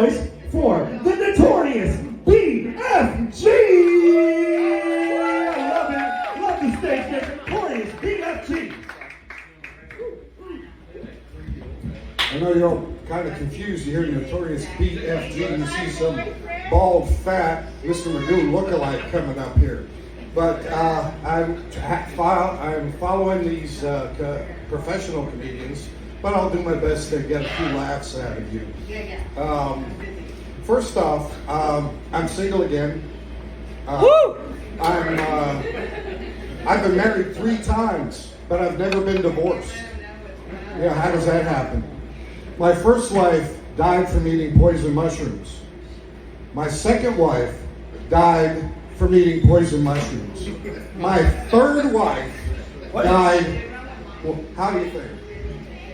For the notorious BFG! I love it. Love the stage, the notorious BFG. I know you're all kind of confused. You hear the notorious BFG. You see some bald, fat Mr. Magoo lookalike coming up here. But I'm following these professional comedians, but I'll do my best to get a few laughs out of you. First off, I'm single again. I've been married 3 times, but I've never been divorced. Yeah, how does that happen? My first wife died from eating poison mushrooms. My second wife died from eating poison mushrooms. My third wife died. Well, how do you think?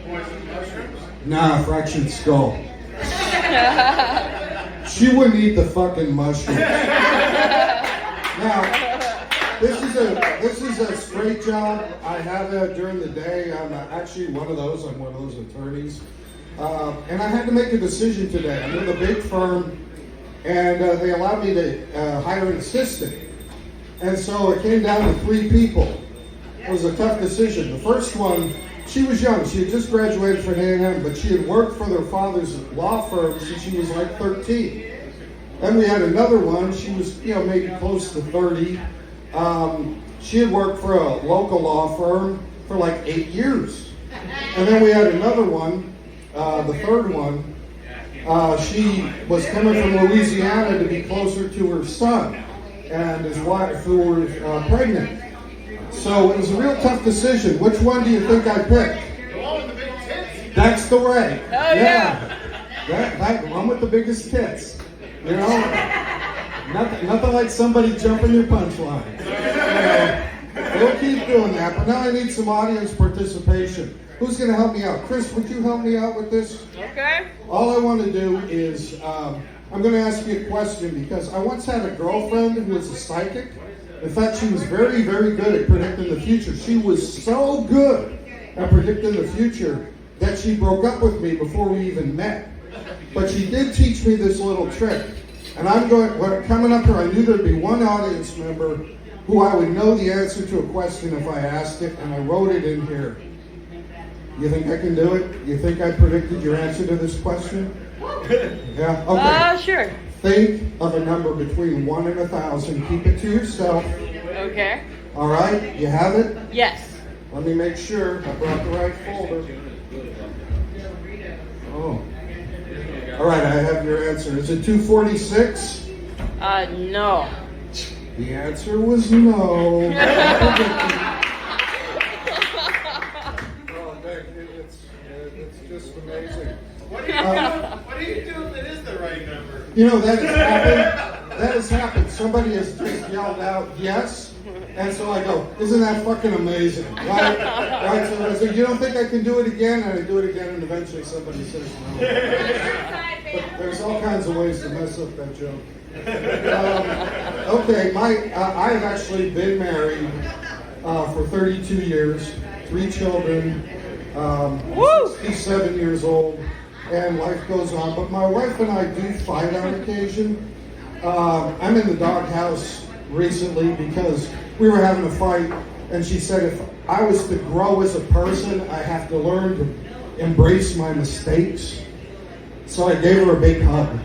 Poison mushrooms? Nah, fractured skull. She wouldn't eat the fucking mushrooms. Now, this is a straight job. I have it during the day. I'm actually one of those. I'm one of those attorneys. And I had to make a decision today. I'm with a big firm, and they allowed me to hire an assistant. And so it came down to 3 people. It was a tough decision. The first one, she was young. She had just graduated from A&M, but she had worked for their father's law firm since she was like 13. Then we had another one. She was, maybe close to 30. She had worked for a local law firm for like 8 years. And then we had another one, the third one. She was coming from Louisiana to be closer to her son and his wife, who were pregnant. So it was a real tough decision. Which one do you think I picked? The one with the big tits. That's the way. Oh, yeah. That one with the biggest tits. Nothing like somebody jumping your punchline. We'll keep doing that, but now I need some audience participation. Who's going to help me out? Chris, would you help me out with this? Okay. All I want to do is, I'm going to ask you a question because I once had a girlfriend who was a psychic. In fact, she was very, very good at predicting the future. She was so good at predicting the future that she broke up with me before we even met. But she did teach me this little trick. And coming up here, I knew there'd be one audience member who I would know the answer to a question if I asked it, and I wrote it in here. You think I can do it? You think I predicted your answer to this question? Yeah? Okay. Sure. Think of a number between 1 and 1,000. Keep it to yourself. Okay. All right? You have it? Yes. Let me make sure I brought the right folder. Oh. All right, I have your answer. Is it 246? No. The answer was no. Oh, it's just amazing. What do you do if it is the right number? That has happened. That has happened. Somebody has just yelled out yes, and so I go, "Isn't that fucking amazing?" Right? Right? So I say, "You don't think I can do it again?" And I do it again, and eventually somebody says no. But there's all kinds of ways to mess up that joke. Okay, I have actually been married for 32 years, 3 children, 67 years old, and life goes on. But my wife and I do fight on occasion. I'm in the doghouse recently because we were having a fight, and she said if I was to grow as a person, I have to learn to embrace my mistakes. So I gave her a big hug.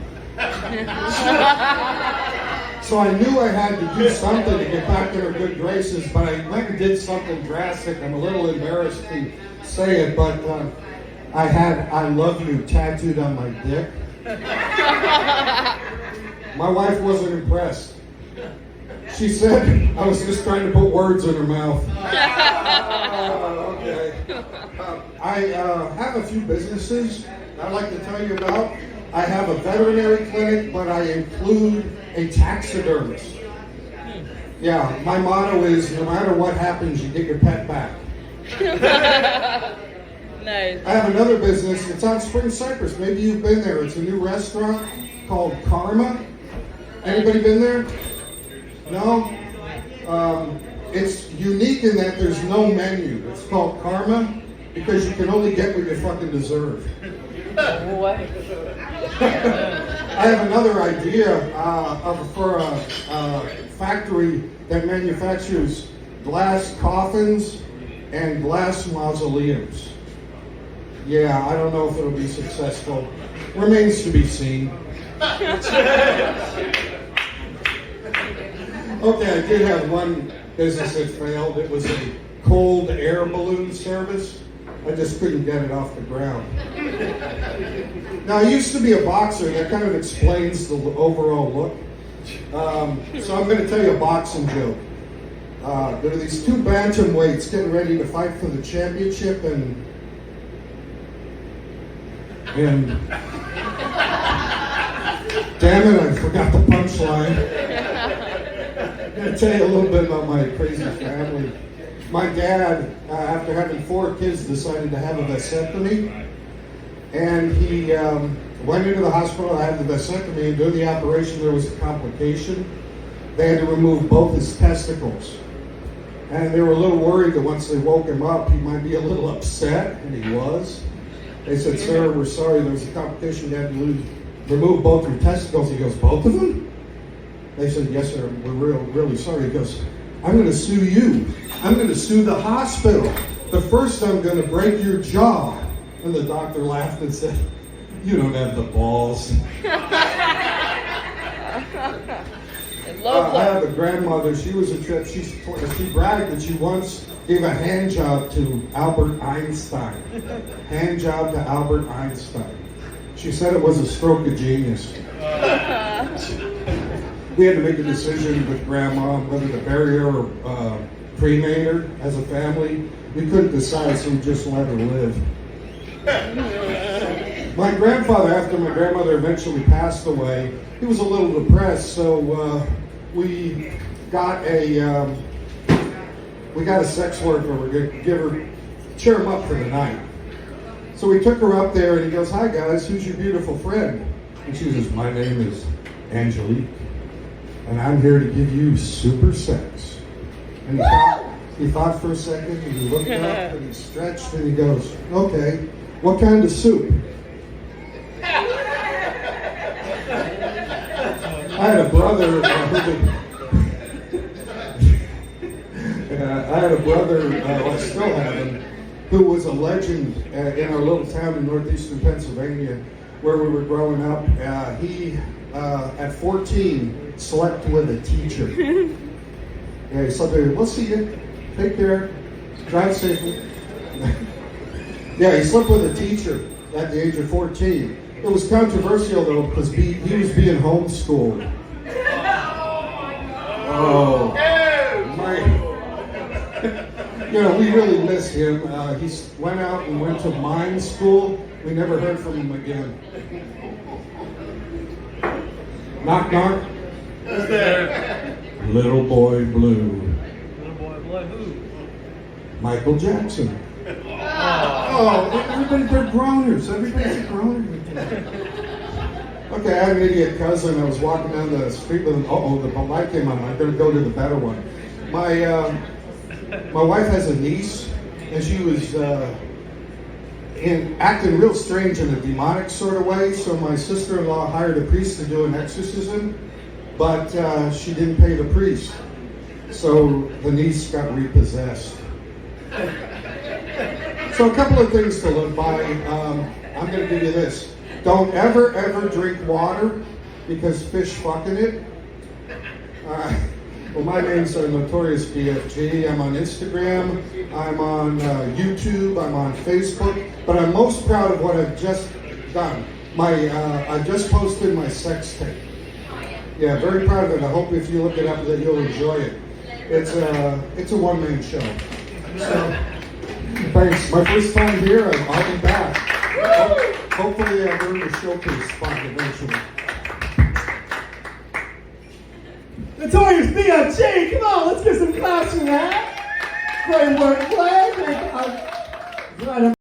So I knew I had to do something to get back in her good graces, but I went and did something drastic. I'm a little embarrassed to say it, but I had "I love you" tattooed on my dick. My wife wasn't impressed. She said I was just trying to put words in her mouth. Okay. I have a few businesses I'd like to tell you about. I have a veterinary clinic, but I include a taxidermist. Yeah, my motto is no matter what happens, you get your pet back. Nice. I have another business. It's on Spring Cypress. Maybe you've been there. It's a new restaurant called Karma. Anybody been there? No? It's unique in that there's no menu. It's called Karma because you can only get what you fucking deserve. What? I have another idea for a factory that manufactures glass coffins and glass mausoleums. Yeah, I don't know if it'll be successful. Remains to be seen. Okay, I did have one business that failed. It was a cold air balloon service. I just couldn't get it off the ground. Now, I used to be a boxer, and that kind of explains the overall look. So I'm going to tell you a boxing joke. There are these two bantamweights getting ready to fight for the championship, and damn it, I forgot the punchline. I'm going to tell you a little bit about my crazy family. My dad, after having 4 kids, decided to have a vasectomy. And he went into the hospital, had the vasectomy, and during the operation there was a complication. They had to remove both his testicles. And they were a little worried that once they woke him up, he might be a little upset, and he was. They said, "Sir, we're sorry, there was a complication. They had to remove both your testicles." He goes, "Both of them?" They said, "Yes, sir, we're really sorry." He goes, "I'm going to sue you. I'm going to sue the hospital. But first I'm going to break your jaw." And the doctor laughed and said, "You don't have the balls." I have a grandmother. She was a trip. She bragged that she once gave a hand job to Albert Einstein. Hand job to Albert Einstein. She said it was a stroke of genius. We had to make a decision with Grandma whether to bury her or cremate her as a family. We couldn't decide, so we just let her live. My grandfather, after my grandmother eventually passed away, he was a little depressed, so we got a sex worker. We're going to cheer him up for the night. So we took her up there, and he goes, "Hi guys, who's your beautiful friend?" And she says, "My name is Angelique, and I'm here to give you super sex." And he thought for a second, and he looked up, and he stretched, and he goes, "Okay, what kind of soup?" I had a brother I still have him, who was a legend in our little town in northeastern Pennsylvania where we were growing up. He, at 14, slept with a teacher. Yeah, he slept with her. "We'll see you. Take care. Drive safely." Yeah, he slept with a teacher at the age of 14. It was controversial, though, because he was being homeschooled. Oh, my. You know, we really miss him. He went out and went to mine school. We never heard from him again. Knock, knock. Who's there? Little boy blue. Little boy who? Michael Jackson. Oh, they're groaners. Everybody's a groaner. Okay, I had an idiot cousin. I was walking down the street with him. The light came on. I'm going to go to the better one. My wife has a niece, and she was acting real strange in a demonic sort of way. So my sister-in-law hired a priest to do an exorcism, but she didn't pay the priest. So the niece got repossessed. So a couple of things to live by. I'm going to give you this. Don't ever drink water because fish fuck in it. Well, my name's Notorious BFG. I'm on Instagram. I'm on YouTube. I'm on Facebook. But I'm most proud of what I've just done. I just posted my sex tape. Yeah, very proud of it. I hope if you look it up that you'll enjoy it. It's a one-man show. So, thanks. My first time here. I'll be back. Hopefully I'll earn a showcase spot eventually. Notorious B.I.G. Come on, let's get some claps for that. Great work, Clay.